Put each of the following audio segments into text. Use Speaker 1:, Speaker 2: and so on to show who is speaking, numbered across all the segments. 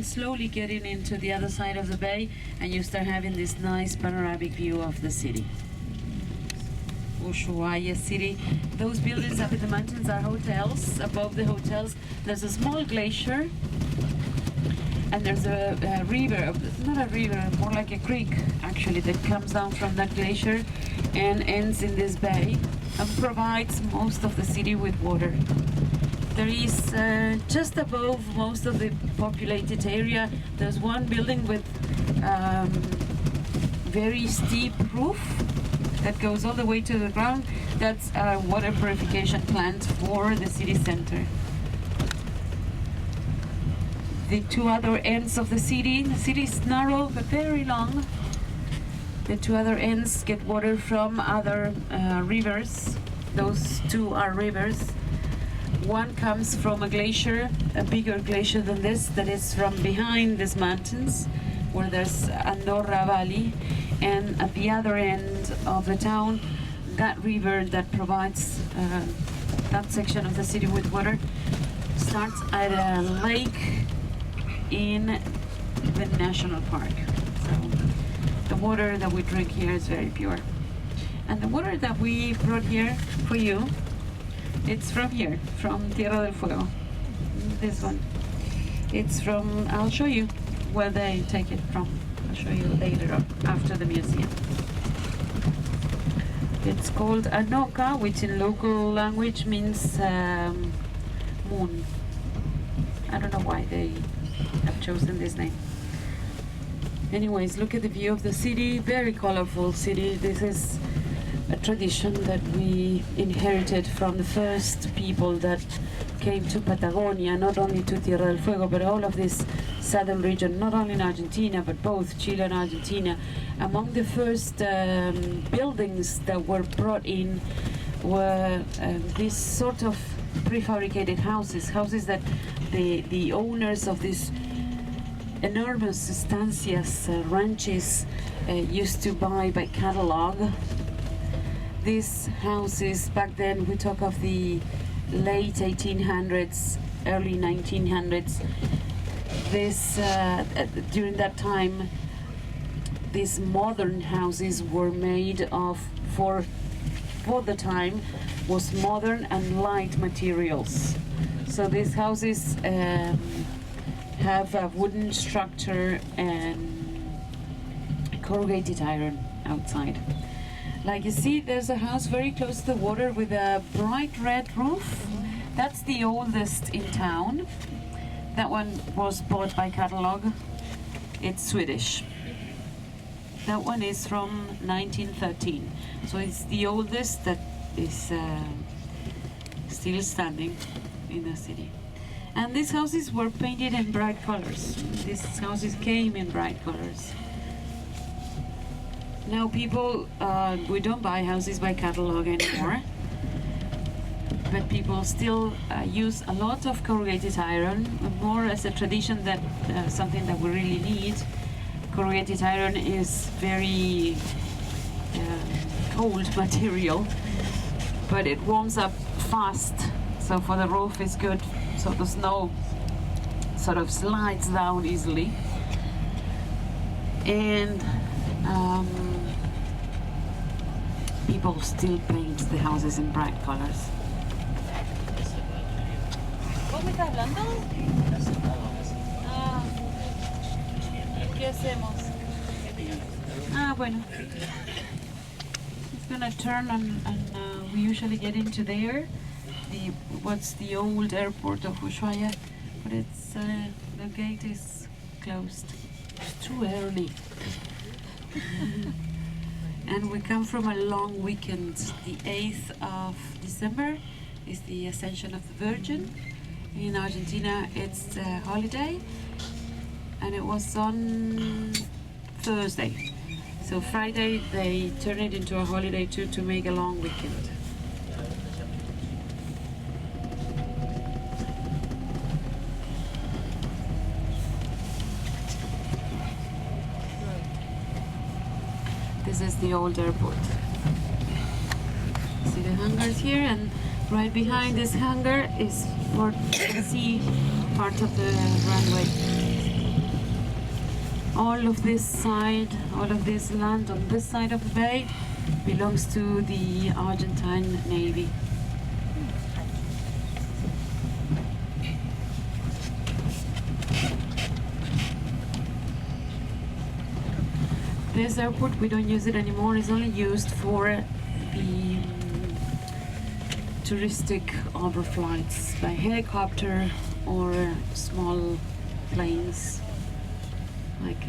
Speaker 1: slowly getting into the other side of the bay, and you start having this nice panoramic view of the city. Ushuaia city. Those buildings up in the mountains are hotels. Above the hotels there's a small glacier, and there's a river, not a river, more like a creek actually, that comes down from that glacier and ends in this bay and provides most of the city with water. There is just above most of the populated area, there's one building with very steep roof that goes all the way to the ground. That's a water purification plant for the city center. The two other ends of the city is narrow but very long. The two other ends get water from other rivers. Those two are rivers. One comes from a glacier, a bigger glacier than this, that is from behind these mountains, where there's Andorra Valley. And at the other end of the town, that river that provides that section of the city with water starts at a lake in the national park. So the water that we drink here is very pure. And the water that we brought here for you, it's from here, from Tierra del Fuego. This one. It's from, I'll show you where they take it from. I'll show you later on, after the museum. It's called Anoka, which in local language means moon. I don't know why they have chosen this name. Anyways, look at the view of the city, very colorful city. This is a tradition that we inherited from the first people that came to Patagonia, not only to Tierra del Fuego, but all of this southern region, not only in Argentina, but both Chile and Argentina. Among the first buildings that were brought in were these sort of prefabricated houses that the owners of these enormous estancias, ranches, used to buy by catalog. These houses, back then, we talk of the late 1800s, early 1900s. During that time, these modern houses were made of, for the time, was modern and light materials. So these houses have a wooden structure and corrugated iron outside. Like you see, there's a house very close to the water with a bright red roof. That's the oldest in town. That one was bought by catalog. It's Swedish. That one is from 1913. So it's the oldest that is still standing in the city. And these houses were painted in bright colors. These houses came in bright colors. Now people, we don't buy houses by catalog anymore, but people still use a lot of corrugated iron, more as a tradition than something that we really need. Corrugated iron is very cold material, but it warms up fast, so for the roof it's good, so the snow sort of slides down easily. And people still paint the houses in bright colors.
Speaker 2: ¿Vos me estás hablando? Ah, ¿qué hacemos?
Speaker 1: Bueno. It's gonna turn and we usually get into there. What's the old airport of Ushuaia, but it's the gate is closed. It's too early. And we come from a long weekend. The 8th of December is the Ascension of the Virgin. In Argentina it's a holiday, and it was on Thursday. So Friday they turn it into a holiday too, to make a long weekend. This is the old airport. See the hangars here, and right behind this hangar is for the sea part of the runway. All of this side, all of this land on this side of the bay belongs to the Argentine Navy. This airport, we don't use it anymore. It's only used for the touristic overflights by helicopter or small planes, like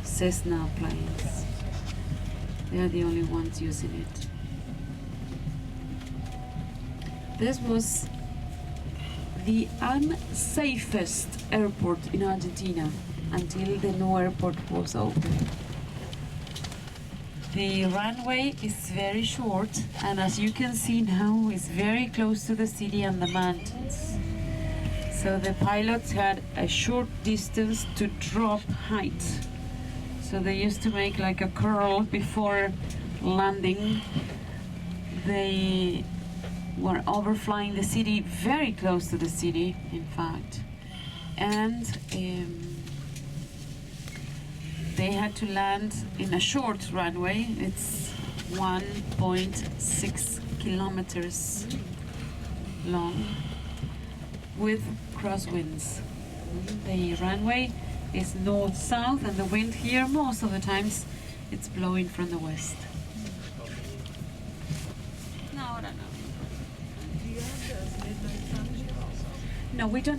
Speaker 1: Cessna planes. They are the only ones using it. This was the unsafest airport in Argentina until the new airport was opened. The runway is very short, and as you can see now, it's very close to the city and the mountains. So the pilots had a short distance to drop height. So they used to make like a curl before landing. They were overflying the city, very close to the city, in fact. And they had to land in a short runway. It's 1.6 kilometers long with crosswinds. The runway is north-south, and the wind here most of the times it's blowing from the west.
Speaker 2: No, ahora no.
Speaker 1: No, we don't